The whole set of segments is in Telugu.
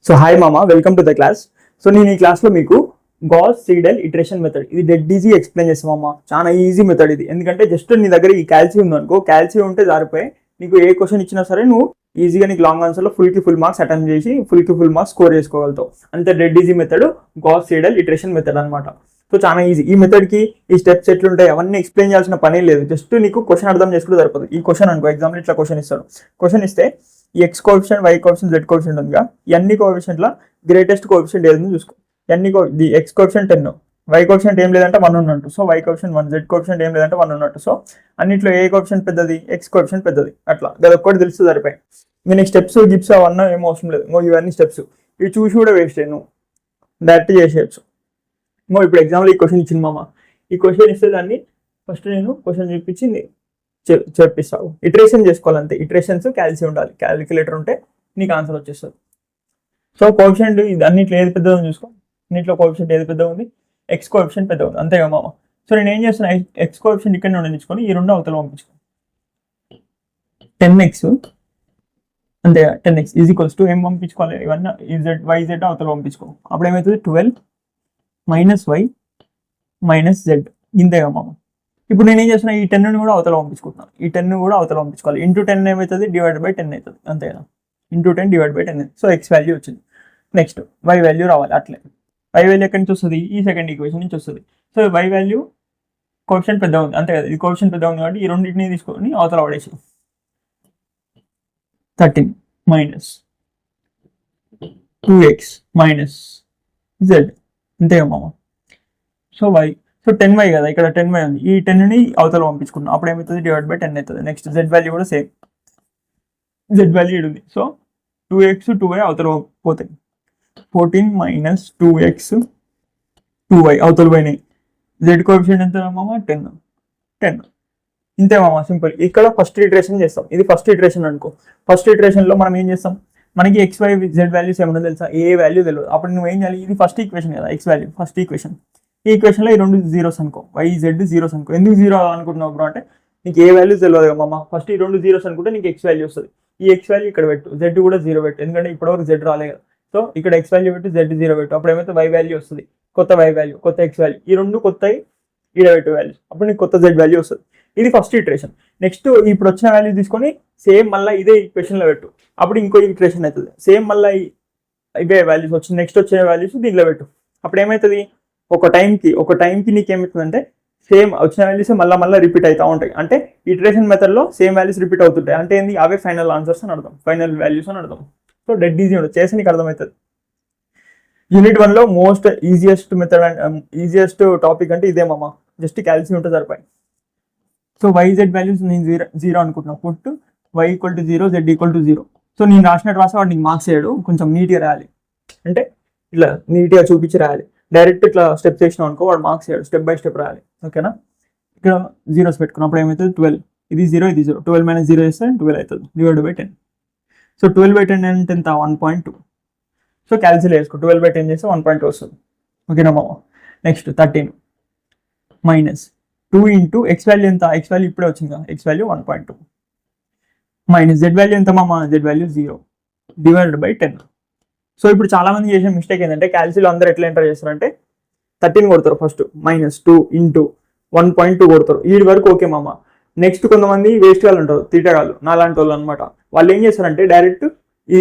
సో హాయ్ మామ, welcome to the class. So నేను ఈ క్లాస్లో మీకు గాస్ సీడెల్ ఇటరేషన్ మెథడ్ ఇది డెడ్ ఈజీ ఎక్స్ప్లెయిన్ చేస్తాం మామ. చాలా ఈజీ మెథడ్ ఇది. ఎందుకంటే జస్ట్ నీ దగ్గర ఈ క్యాల్సియం ఉందనుకో, క్యాల్సియం ఉంటే జారిపోయి నీకు ఏ క్వశ్చన్ ఇచ్చినా సరే నువ్వు ఈజీగా నీకు లాంగ్ ఆన్సర్లో ఫుల్ మార్క్స్ అటెంప్ట్ చేసి ఫుల్ మార్క్స్ స్కోర్ చేసుకోగలుగుతావు. అంతే dead easy method Gauss Seidel iteration method అనమాట. సో చాలా ఈజీ. ఈ మెథడ్కి ఈ స్టెప్స్ ఎట్లుంటాయి అవన్నీ ఎక్స్ప్లెయిన్ చేయాల్సిన పని లేదు. జస్ట్ నీకు క్వశ్చన్ అర్థం చేసుకుంటే సరిపోతుంది. ఈ క్వశ్చన్ అనుకో, ఎగ్జామ్లో ఇట్లా క్వశ్చన్ ఇస్తాడు. క్వశ్చన్ ఇస్తే ఈ x coefficient, y coefficient, z coefficient ఉందిగా, ఇవన్నీ కోఎఫిషియంట్ల గ్రేటెస్ట్ కోఎఫిషియంట్ ఏదని చూసుకో. The x coefficient 10, y coefficient ఏం లేదంటే 1 ఉన్నట్టు. So y coefficient 1, z coefficient ఏం లేదంటే 1 ఉన్నట్టు. సో అన్నిట్లో ఏ కోఎఫిషియంట్ పెద్దది, ఎక్స్ కోఎఫిషియంట్ పెద్దది. అట్లా అది ఒక్కటి తెలుస్తుంది సరిపోయి. నేను స్టెప్స్ గిప్స్ అవన్నీ ఏం అవసరం లేదు. ఇవన్నీ స్టెప్స్ ఇవి చూసి కూడా వేస్ట్ నువ్వు డైరెక్ట్ చేసేయచ్చు. ఇప్పుడు ఎగ్జామ్లో ఈ క్వశ్చన్ ఇచ్చింది మామ. ఈ క్వశ్చన్ ఇస్తే దాన్ని ఫస్ట్ నేను క్వశ్చన్ చూపించింది చెప్పిస్తావు. ఇటరేషన్ చేసుకోవాలంతే. ఇటరేషన్స్ క్యాల్సియం ఉండాలి. క్యాలిక్యులేటర్ ఉంటే నీకు ఆన్సర్ వచ్చేస్తుంది. సో కోఎఫిషియంట్ ఇది అన్నిట్లో ఏది పెద్దగా చూసుకో. అన్నిట్లో కోఎఫిషియంట్ ఏది పెద్దగా ఉంది, ఎక్స్ కోఎఫిషియంట్ పెద్దగా ఉంది. అంతేగా మామ. సో నేను ఏం చేస్తున్నా, ఎక్స్ కోఎఫిషియంట్ ఇక్కడ ఉండించుకొని ఈ రెండు అవతల పంపించుకో. 10x అంతేగా, 10x ఈజ్ ఈక్వల్స్ టు ఏం పంపించుకోవాలి, ఇవన్నీ ఇజెడ్ వైజెడ్ అవతల పంపించుకో. అప్పుడు ఏమవుతుంది, 12 - y - z. ఇంతేగా మామ. ఇప్పుడు నేను ఏం చేస్తున్నా, ఈ 10 కూడా అవతల పంపించుకుంటున్నాను. ఈ 10 కూడా అవతల పంపించుకోవాలి. ఇంటూ 10 ఏమవుతుంది, /10 అవుతుంది. అంతేనా, ఇంటూ 10 /10. సో ఎక్స్ వాల్యూ వచ్చింది. నెక్స్ట్ వై వాల్యూ రావాలి. అట్లే వై వాల్యూ ఎక్కడి నుంచి వస్తుంది, ఈ సెకండ్ ఈక్వేషన్ నుంచి వస్తుంది. సో వై వాల్యూ కోఎఫిషియంట్ పెద్ద ఉంది, అంతే కదా. ఇది కోఎఫిషియంట్ పెద్ద ఉంది కాబట్టి ఈ రెండింటిని తీసుకొని అవతల పడేసి 13 - 2x - z. అంతేగా మామ. సో వై, సో 10y కదా, ఇక్కడ 10y ఉంది. ఈ 10ని అవతల పంపించుకున్నాం. అప్పుడు ఏమవుతుంది, /10 అవుతుంది. నెక్స్ట్ z వాల్యూ కూడా సేమ్. z వాల్యూ ఉంది. సో 2x 2y అవతల పోతాయి. 14 - 2x 2y అవతల పోయినాయి. z కోఎఫిషియంట్ ఎంత మామ, 10. ఇంతే మామ, సింపుల్. ఇక్కడ ఫస్ట్ ఇటరేషన్ చేస్తాం. ఇది ఫస్ట్ ఇటరేషన్ అనుకో. ఫస్ట్ ఇటరేషన్లో మనం ఏం చేస్తాం, మనకి ఎక్స్ వై జెడ్ వాల్యూస్ ఏమన్నా తెలుసా, ఏ వాల్యూ తెలియదు. అప్పుడు నువ్వు ఏం చేయాలి, ఇది ఫస్ట్ ఈక్వేషన్ కదా, ఎక్స్ వాల్యూ ఫస్ట్ ఈక్వేషన్. ఈ ఈక్వేషన్లో ఈ రెండు జీరోస్ అనుకో, వై జెడ్ జీరోస్ అనుకో. ఎందుకు జీరో అనుకుంటున్నావు బ్రో అంటే, నీకు ఏ వాల్యూస్ తెలియదు కదా మామ. ఫస్ట్ ఈ రెండు జీరోస్ అనుకుంటే నీకు ఎక్స్ వాల్యూ వస్తుంది. ఈ ఎక్స్ వాల్యూ ఇక్కడ పెట్టు, జెడ్ కూడా 0 పెట్టు. ఎందుకంటే ఇప్పటివరకు జెడ్ రాలే కదా. సో ఇక్కడ ఎక్స్ వాల్యూ పెట్టు, జెడ్ 0 పెట్టు. అప్పుడు ఏమైతే వై వాల్యూ వస్తుంది, కొత్త వై వాల్యూ, కొత్త ఎక్స్ వాల్యూ. ఈ రెండు కొత్తవి ఈడ పెట్టు వాల్యూస్. అప్పుడు నీకు కొత్త జెడ్ వాల్యూ వస్తుంది. ఇది ఫస్ట్ ఇటరేషన్. నెక్స్ట్ ఇప్పుడు వచ్చిన వాల్యూ తీసుకొని సేమ్ మళ్ళీ ఇదే ఈక్వేషన్లో పెట్టు. అప్పుడు ఇంకో ఇటరేషన్ అవుతుంది. సేమ్ మళ్ళీ ఇవే వాల్యూస్ వచ్చి నెక్స్ట్ వచ్చే వాల్యూస్ దీంట్లో పెట్టు. అప్పుడు ఏమవుతుంది, ఒక టైంకి నీకు ఏమవుతుందంటే సేమ్ వచ్చిన వాల్యూస్ మళ్ళీ రిపీట్ అవుతూ ఉంటాయి. అంటే ఇటరేషన్ మెథడ్లో సేమ్ వాల్యూస్ రిపీట్ అవుతుంటాయి. అంటే ఏంది, అవే ఫైనల్ ఆన్సర్స్ అని అర్థం, ఫైనల్ వాల్యూస్ అని అర్థం. సో డెడ్ ఈజీ ఉంటుంది, చేసి నీకు అర్థమవుతుంది. యూనిట్ 1లో most easiest method and easiest topic అంటే ఇదే మామ. జస్ట్ క్యాల్సియం ఉంటుంది సరిపోయి. సో వై జెడ్ వాల్యూస్ నేను 0 అనుకుంటున్నాను. Put y = 0, z = 0. సో నేను రాసినట్టు రాసా వాడు నీకు మార్క్స్ చేయడు. కొంచెం నీట్గా రాయాలి, అంటే ఇట్లా నీట్గా చూపించి రాయాలి. డైరెక్ట్ ఇట్లా స్టెప్స్ వేసినావు అనుకో, వాడు మార్క్స్ చేయడు. స్టెప్ బై స్టెప్ రాయాలి, ఓకేనా. ఇక్కడ జీరోస్ పెట్టుకున్నప్పుడు ఏమవుతుంది, 12, ఇది 0, ఇది 0. 12 - 0 చేస్తే 12 అవుతుంది, /10. సో 12/10 అంటే ఎంత, 1.2. సో క్యాల్సిలేట్ చేసుకో, 12/10 చేస్తే 1.2 వస్తుంది, ఓకేనా మామ. నెక్స్ట్ 13 - 2 ఇంటూ ఎక్స్ వాల్యూ ఎంత, ఎక్స్ వాల్యూ ఇప్పుడే వచ్చింది కదా, ఎక్స్ వాల్యూ 1.2 - జెడ్ వాల్యూ ఎంత మామ, జెడ్ వాల్యూ 0 /10. సో ఇప్పుడు చాలా మంది చేసే మిస్టేక్ ఏంటంటే, క్యాల్సిలో అందరూ ఎట్లా ఎంటర్ చేస్తారంటే 13 కొడతారు ఫస్ట్, -2 ఇంటూ 1.2 కొడతారు. ఈ వరకు ఓకే మామ. నెక్స్ట్ కొంతమంది వేస్ట్ వాళ్ళు ఉంటారు, తీటగాళ్ళు, నాలాంటి వాళ్ళు అనమాట. వాళ్ళు ఏం చేస్తారంటే డైరెక్ట్ ఈ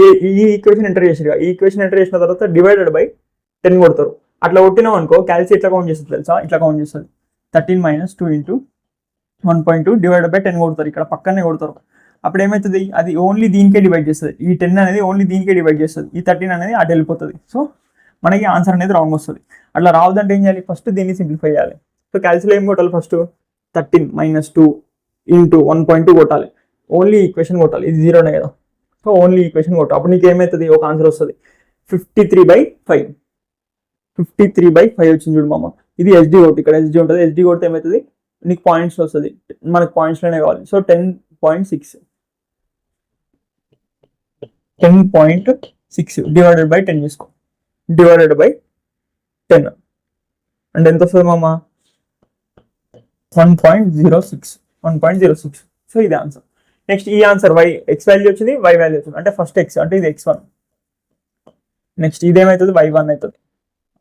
ఈక్వేషన్ ఎంటర్ చేసారు. ఈ ఈక్వేషన్ ఎంటర్ చేసిన తర్వాత /10 కొడతారు. అట్లా కొట్టినాం అనుకో, క్యాల్సి ఎట్లా కౌంట్ చేస్తుంది తెలుసా, ఇట్లా కౌంట్ చేస్తుంది. 13 - 2 ఇంటూ 1.2 /10 కొడతారు, ఇక్కడ పక్కనే కొడతారు. అప్పుడు ఏమవుతుంది, అది ఓన్లీ దీనికే డివైడ్ చేస్తుంది. ఈ 10 అనేది ఓన్లీ దీనికే డివైడ్ చేస్తుంది. ఈ 13 అనేది అటు వెళ్ళిపోతుంది. సో మనకి ఆన్సర్ అనేది రాంగ్ వస్తుంది. అట్లా రావద్దంటే ఏం చేయాలి, ఫస్ట్ దీన్ని సింప్లిఫై చేయాలి. సో క్యాల్సిలో ఏం కొట్టాలి, ఫస్ట్ 13 - 2 ఇంటూ 1.2 కొట్టాలి. ఓన్లీ ఈక్వేషన్ కొట్టాలి, ఇది 0నే కదా. సో ఓన్లీ ఈక్వేషన్ కొట్టాలి. అప్పుడు నీకు ఏమవుతుంది, ఒక ఆన్సర్ వస్తుంది 53/5. 53/5 వచ్చింది చూడు మామ. ఇది ఎస్డి కొట్టి, ఇక్కడ ఎస్డి ఉంటుంది. ఎస్డి కొడితే ఏమవుతుంది, నీకు పాయింట్స్ వస్తుంది. మనకు పాయింట్స్లోనే కావాలి. సో 10.6 /10 చేసుకో, /10 అంటే ఎంత వస్తుంది మామ, 1.06. సో ఇది ఆన్సర్. నెక్స్ట్ ఈ ఆన్సర్ వై ఎక్స్ వాల్యూ వచ్చింది, వై వాల్యూ వచ్చింది. అంటే ఫస్ట్ ఎక్స్ అంటే ఇది x1, నెక్స్ట్ ఇదేమవుతుంది y1 అవుతుంది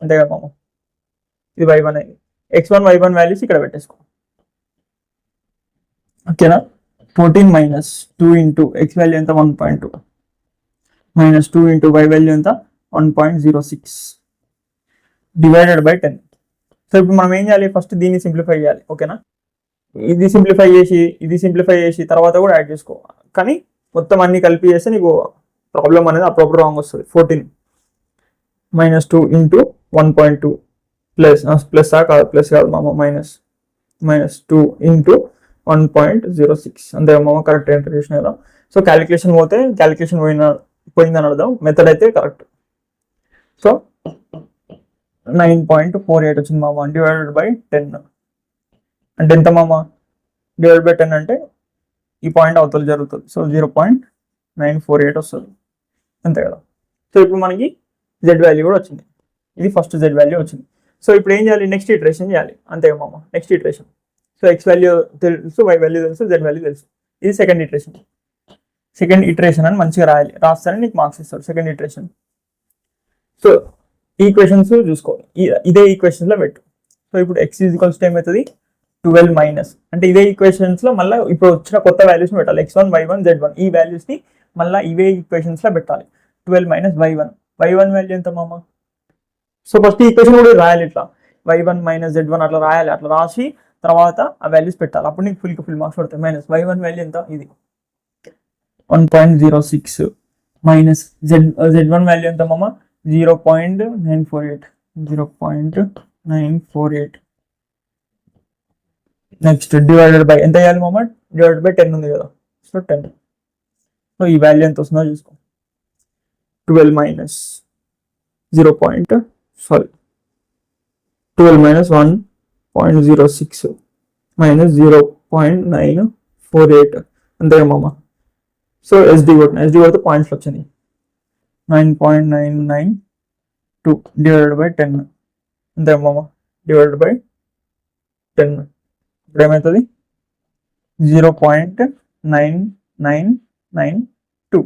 అంతే కదా మామ, ఇది y1 అయింది. x1 y1 వాల్యూస్ ఇక్కడ పెట్టేసుకో, ఓకేనా. 14 మైనస్ 2 ఇంటూ ఎక్స్ వాల్యూ ఎంత 1.2 మైనస్ 2 ఇంటూ y వాల్యూ ఎంత 1.06 డివైడెడ్ బై 10. సో ఇప్పుడు మనం ఏం చేయాలి, ఫస్ట్ దీన్ని సింప్లిఫై చేయాలి, ఓకేనా. ఇది సింప్లిఫై చేసి తర్వాత కూడా యాడ్ చేసుకో, కానీ మొత్తం అన్ని కలిపి చేస్తే నీకు ప్రాబ్లం అనేది అప్పుడప్పుడు రాంగ్ వస్తుంది. 14 మైనస్ 2 ఇంటూ 1.2 ప్లస్ కాదు, ప్లస్ కాదు మామ, మైనస్ 2 ఇంటూ 1.06 అంతే మామ, కరెక్ట్ ఎంటర్ చేసిన కదా. సో క్యాలిక్యులేషన్ పోయిందని అర్థం, మెథడ్ అయితే కరెక్ట్. సో 9.48 వచ్చింది మామ, డివైడెడ్ బై 10 అంటే ఎంత మామ, డివైడ్ బై 10 అంటే ఈ పాయింట్ అవతల జరుగుతుంది. సో 0.948 వస్తుంది అంతే కదా. సో ఇప్పుడు మనకి జెడ్ వాల్యూ కూడా వచ్చింది, ఇది ఫస్ట్ జెడ్ వాల్యూ వచ్చింది. సో ఇప్పుడు ఏం చేయాలి, నెక్స్ట్ ఇటరేషన్ చేయాలి అంతే మామ, next iteration. So X value తెలుసు, వై వాల్యూ తెలుసు, జెడ్ వాల్యూ తెలుసు, ఇది సెకండ్ ఇటరేషన్ అని మంచిగా రాస్తారని నీకు మార్క్స్ ఇస్తారు సెకండ్ ఇటరేషన్. సో ఈక్వేషన్స్ చూసుకో, ఇదే ఈక్వేషన్స్ లో పెట్టు. సో ఇప్పుడు ఎక్స్ ఈక్వల్స్ టు ఏమవుతుంది 12 మైనస్ అంటే ఇదే ఈక్వేషన్స్ లో మళ్ళీ ఇప్పుడు వచ్చిన కొత్త వాల్యూస్ పెట్టాలి, x1 y1 z1 ఈ వాల్యూస్ ని మళ్ళీ ఇవే ఈక్వేషన్స్ లో పెట్టాలి. 12 మైనస్ y1 వాల్యూ ఎంత మామ. సో ఫస్ట్ ఈక్వేషన్ కూడా రాయాలి, ఇట్లా y1 మైనస్ z1 అట్లా రాయాలి, అట్లా రాసి తర్వాత ఆ వాల్యూస్ పెట్టాలి, అప్పుడు నీకు ఫుల్ మార్క్స్ పడతాయి. మైనస్ y1 వాల్యూ ఎంత, ఇది 1.06 మైనస్ z1 వాల్యూ ఎంత మామ 0.948 నెక్స్ట్ డివైడెడ్ బై ఎంత చేయాలి మామ, డివైడెడ్ బై 10 ఉంది కదా, సో 10. సో ఈ వాల్యూ ఎంత వస్తుందో చూసుకో, 12 మైనస్ 12 మైనస్ 1.06 మైనస్ 0.948 అంతే మామ. సో ఎస్డి కొడితే పాయింట్స్ వచ్చినాయి, 9.992 డివైడెడ్ బై 10 అంతే మామ, డివైడెడ్ బై 10 ఇప్పుడు ఏమవుతుంది 0.9992.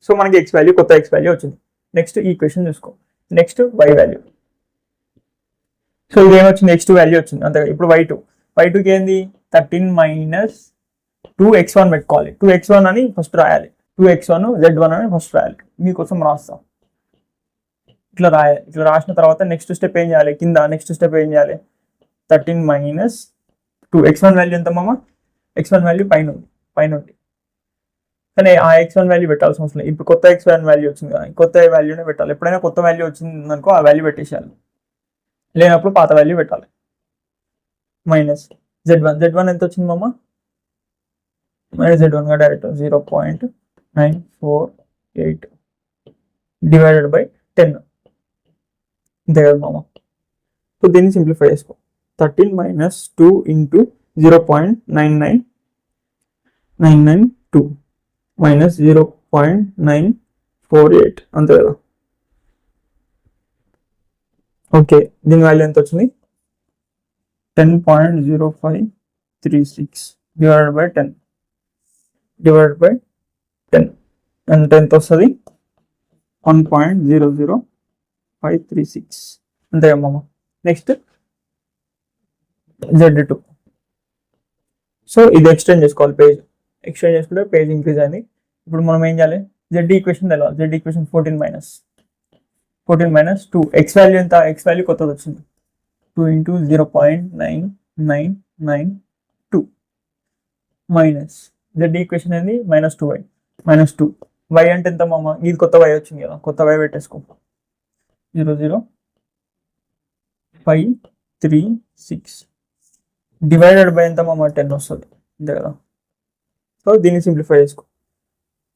సో మనకి కొత్త ఎక్స్ వాల్యూ వచ్చింది. నెక్స్ట్ ఈక్వేషన్ చూసుకో, నెక్స్ట్ వై వాల్యూ. సో ఇది ఏమొచ్చింది, x2 వాల్యూ వచ్చింది అంతే. ఇప్పుడు y2కి ఏంది 13 మైనస్ 2x1 పెట్టుకోవాలి, 2x1 అని ఫస్ట్ రాయాలి, 2x1 z1 అని ఫస్ట్ రాయాలి, మీకోసం రాస్తాం. ఇట్లా రాయాలి, ఇట్లా రాసిన తర్వాత నెక్స్ట్ స్టెప్ ఏం చేయాలి, కింద నెక్స్ట్ స్టెప్ ఏం చేయాలి 13 మైనస్ 2 x1 వాల్యూ ఎంత మామ, x1 వాల్యూ పైన ఉంది కానీ ఆ x1 వాల్యూ పెట్టాల్సిన అవసరం లేదు. ఇప్పుడు కొత్త x1 వాల్యూ వచ్చింది కదా, కొత్త వాల్యూనే పెట్టాలి. ఎప్పుడైనా కొత్త వాల్యూ వచ్చింది అనుకో ఆ వాల్యూ పెట్టేసేయాలి, లేనప్పుడు పాత వాల్యూ పెట్టాలి. మైనస్ z1 ఎంత వచ్చింది మామ, మైనస్ z1 గా డైరెక్ట్ 0.948 డివైడెడ్ బై 10 ఇంతే కదా మామ. సో దీన్ని సింప్లిఫై చేసుకో, 13 మైనస్ 2 ఇంటూ 0.992 మైనస్ 0.948 అంతే కదా. ఓకే, దీని వాల్యూ ఎంత వచ్చింది 10.0536 డివైడెడ్ బై 10 అంటే ఎంత వస్తుంది 1.00536 అంతే అమ్మమ్మ. Next Z2. సో ఇది ఎక్స్టెండ్ చేసుకోవాలి, ఎక్స్టెండ్ చేసుకుంటే పేజ్ ఇంక్రీజ్ అయింది. ఇప్పుడు మనం ఏం చేయాలి, Z ఈక్వేషన్ తెలియాలి. Z equation 14 minus 2 X value ఎంత, ఎక్స్ వాల్యూ కొత్తది వచ్చింది 2 ఇంటూ 0.9992 మైనస్ Z ఈక్వేషన్ ఏంది మైనస్ 2 y అంటే ఎంత మామ, ఇది కొత్త y వచ్చింది కదా, కొత్త y పెట్టేసుకో 0.00536 డివైడెడ్ బై ఎంత మామ 10 వస్తుంది అంతే కదా. సో దీన్ని సింప్లిఫై చేసుకో.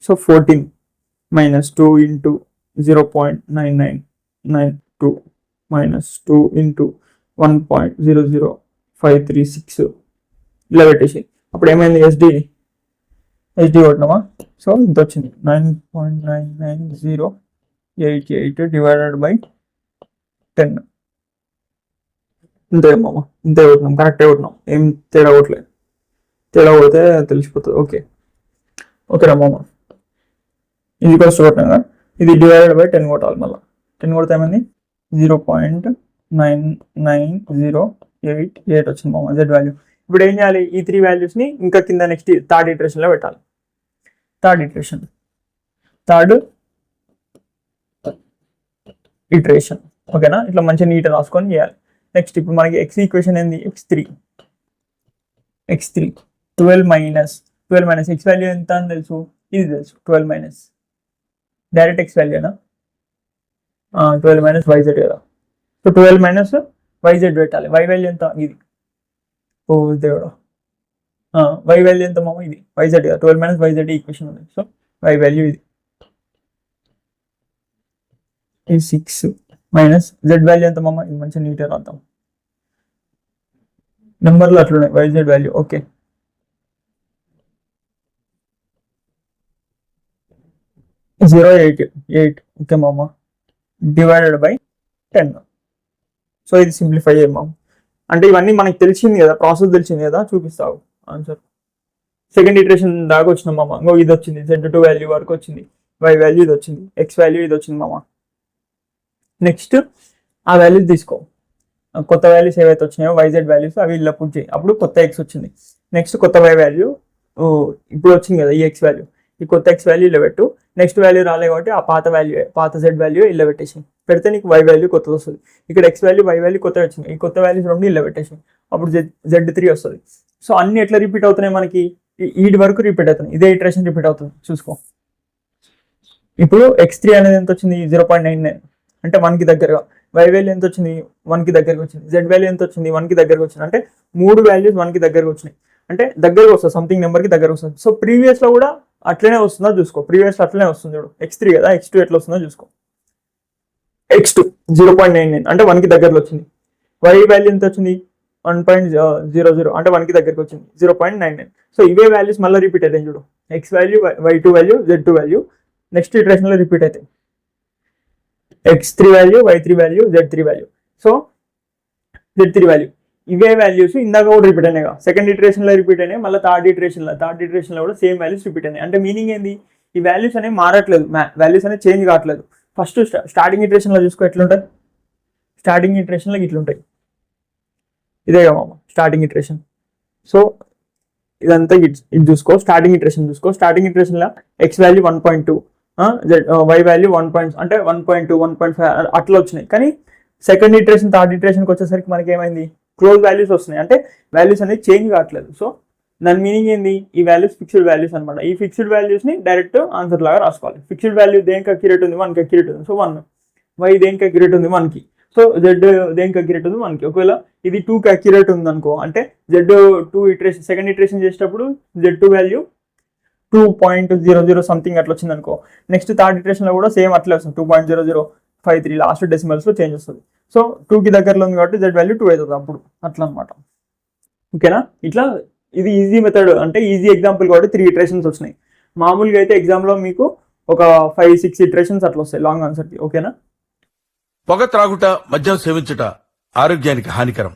So 14 minus 2 into 0.9992 minus 2 into 1.00536 ఇలా పెట్టేసి అప్పుడు ఏమైంది ఎస్డి కొట్టినామా. సో ఇంత వచ్చింది 9.99088 డివైడెడ్ బై 10 ఇంతే మామ, ఇంతే కొట్టినాం, కరెక్టే కొట్టినాం, ఏం తేడా కొట్టలేదు. తేడా కొడితే తెలిసిపోతుంది. ఓకేనా మామ, ఇది కొట్టినా ఇది డివైడెడ్ బై 10 కొట్టాలి మళ్ళీ. 10 కొడితే ఏమైంది 0.99088 వచ్చింది మామ జెడ్ వాల్యూ. ఇప్పుడు ఏం చేయాలి, ఈ 3 వాల్యూస్ని ఇంకా కింద నెక్స్ట్ థర్డ్ ఇటరేషన్లో పెట్టాలి. థర్డ్ ఇటరేషన్ ఓకేనా, ఇట్లా మంచిగా నీట్గా రాసుకొని చేయాలి. నెక్స్ట్ ఇప్పుడు మనకి ఎక్స్ ఈక్వేషన్ ఏంది, x3 12 మైనస్ ఎక్స్ వాల్యూ ఎంత అని తెలుసు, ఇది తెలుసు 12 మైనస్ డైరెక్ట్ ఎక్స్ వాల్యూనా 12 మైనస్ వైజెడ్ కదా. సో 12 మైనస్ వైజెడ్ పెట్టాలి. వై వాల్యూ ఎంత, ఇది ఓ దేవుడా వై వాల్యూ ఎంత మామ, ఇది వైజెడ్ కదా. 12 మైనస్ వైజెడ్ ఈక్వేషన్ ఉంది. సో వై వాల్యూ ఇది 6 మైనస్ జెడ్ వాల్యూ ఎంత మామ, ఇది మంచిగా నీట్గా రాద్దాం. నెంబర్లు అట్లున్నాయి వైజెడ్ వాల్యూ. ఓకే 0.88 ఓకే మామ డివైడెడ్ బై 10. సో ఇది సింప్లిఫై చేయం మామ. అంటే ఇవన్నీ మనకి తెలిసింది కదా, ప్రాసెస్ తెలిసింది కదా, చూపిస్తావు ఆన్సర్. సెకండ్ ఇటరేషన్ దాకా వచ్చినాం మామ. ఇంకో ఇది వచ్చింది Z2 వాల్యూ వరకు వచ్చింది, వై వాల్యూ ఇది వచ్చింది, ఎక్స్ వాల్యూ ఇది వచ్చింది మామ. నెక్స్ట్ ఆ వాల్యూస్ తీసుకో, కొత్త వాల్యూస్ ఏవైతే వచ్చినాయో వైజెడ్ వాల్యూస్ అవి ఇలా పుట్ చేయి, అప్పుడు కొత్త ఎక్స్ వచ్చింది. నెక్స్ట్ కొత్త వై వాల్యూ ఇప్పుడు వచ్చింది కదా, ఈ ఎక్స్ వాల్యూ, ఈ కొత్త ఎక్స్ వాల్యూ ఇలా పెట్టు. నెక్స్ట్ వాల్యూ రాలే కాబట్టి ఆ పాత జెడ్ వాల్యూ ఇలా పెట్టేసి పెడితే నీకు వై వాల్యూ కొత్తది వస్తుంది. ఇక్కడ ఎక్స్ వాల్యూ వై వాల్యూ కొత్త వచ్చింది, ఈ కొత్త వాల్యూస్ రెండు ఇలా పెట్టేసి అప్పుడు Z3 వస్తుంది. సో అన్ని ఎట్లా రిపీట్ అవుతున్నాయి మనకి, ఈడి వరకు రిపీట్ అవుతుంది, ఇదే ఇటరేషన్ రిపీట్ అవుతుంది చూసుకో. ఇప్పుడు x3 అనేది ఎంత వచ్చింది 0.99 అంటే 1కి దగ్గరగా, వై వాల్యూ ఎంత వచ్చింది 1కి దగ్గరకు వచ్చింది, జెడ్ వాల్యూ ఎంత వచ్చింది 1కి దగ్గరకు వచ్చింది. అంటే 3 వాల్యూస్ 1కి దగ్గరకు వచ్చినాయి, అంటే దగ్గరకు వస్తుంది, సంథింగ్ నెంబర్కి దగ్గరకు వస్తుంది. సో ప్రీవియస్లో కూడా అట్లనే వస్తుందో చూసుకో, ప్రీవియస్ అట్లనే వస్తుంది చూడు. x3 కదా, x2 ఎట్లా వస్తుందో చూసుకో. x2 0.99 అంటే 1కి దగ్గరలో వచ్చింది. వై వాల్యూ ఎంత వచ్చింది 1.00 అంటే 1కి దగ్గరకు వచ్చింది 0.99. సో ఇవే వాల్యూస్ మళ్ళీ రిపీట్ అవుతాయి చూడు, x value y2 value Z2 value next ఇటరేషన్లో రిపీట్ అవుతాయి. x3 value y3 value Z3 value. So Z3 value ఇవే వాల్యూస్ ఇందాక కూడా రిపీట్ అయినాయి, సెకండ్ ఇటరేషన్లో రిపీట్ అయినాయి, మళ్ళీ థర్డ్ ఇటరేషన్లో కూడా సేమ్ వాల్యూస్ రిపీట్ అయినాయి. అంటే మీనింగ్ ఏంది, ఈ వాల్యూస్ అనేవి మారట్లేదు, వాల్యూస్ అనేవి చేంజ్ కావట్లేదు. ఫస్ట్ స్టార్టింగ్ ఇటరేషన్లో చూసుకో ఎట్లుంటాయి, స్టార్టింగ్ ఇటరేషన్లో ఇట్లుంటాయి, ఇదే కదా స్టార్టింగ్ ఇటరేషన్. సో ఇదంతా ఇది చూసుకో, స్టార్టింగ్ ఇటరేషన్ చూసుకో. స్టార్టింగ్ ఇటరేషన్లో ఎక్స్ వాల్యూ 1.2 వై వాల్యూ 1 అంటే 1.2 1.5 అట్లా వచ్చినాయి. కానీ సెకండ్ ఇటరేషన్ థర్డ్ ఇటరేషన్కి వచ్చేసరికి మనకి ఏమైంది, క్లోజ్ వాల్యూస్ వస్తున్నాయి, అంటే వాల్యూస్ అనేది చేంజ్ కావట్లేదు. సో దాని మీనింగ్ ఏంది, ఈ వాల్యూస్ ఫిక్స్డ్ వాల్యూస్ అనమాట. ఈ ఫిక్స్డ్ వాల్యూస్ని డైరెక్ట్ ఆన్సర్ లాగా రాసుకోవాలి. ఫిక్స్డ్ వాల్యూ దేనికి అక్యురేట్ ఉంది 1కి అక్యురేట్ ఉంది, సో 1. వై దేనికి అక్యురేట్ ఉంది 1కి, సో జెడ్ దేనికి అక్యురేట్ ఉంది 1కి. ఒకవేళ ఇది 2కి అక్యురేట్ ఉంది అనుకో, అంటే Z2 ఇటరేషన్ సెకండ్ ఇటరేషన్ చేసేటప్పుడు Z2 వాల్యూ 2.00 సంథింగ్ అట్లా వచ్చింది అనుకో, నెక్స్ట్ థర్డ్ ఇటరేషన్లో కూడా సేమ్ అట్లా వస్తుంది 2.0053 లాస్ట్ డెసిమల్స్లో చేంజ్ వస్తుంది. సో 2కి దగ్గరలో ఉంది కాబట్టి జెడ్ వాల్యూ 2 అవుతుంది అప్పుడు, అట్లా అనమాట. ఓకేనా, ఇట్లా ఇది ఈజీ మెథడ్, అంటే ఈజీ ఎగ్జాంపుల్ కాబట్టి 3 ఇటరేషన్స్ వచ్చినాయి. మామూలుగా అయితే ఎగ్జామ్లో మీకు ఒక 5-6 ఇటరేషన్స్ అట్లా వస్తాయి లాంగ్ ఆన్సర్కి. ఓకేనా. పొగ త్రాగుట, మద్యం సేవించుట ఆరోగ్యానికి హానికరం.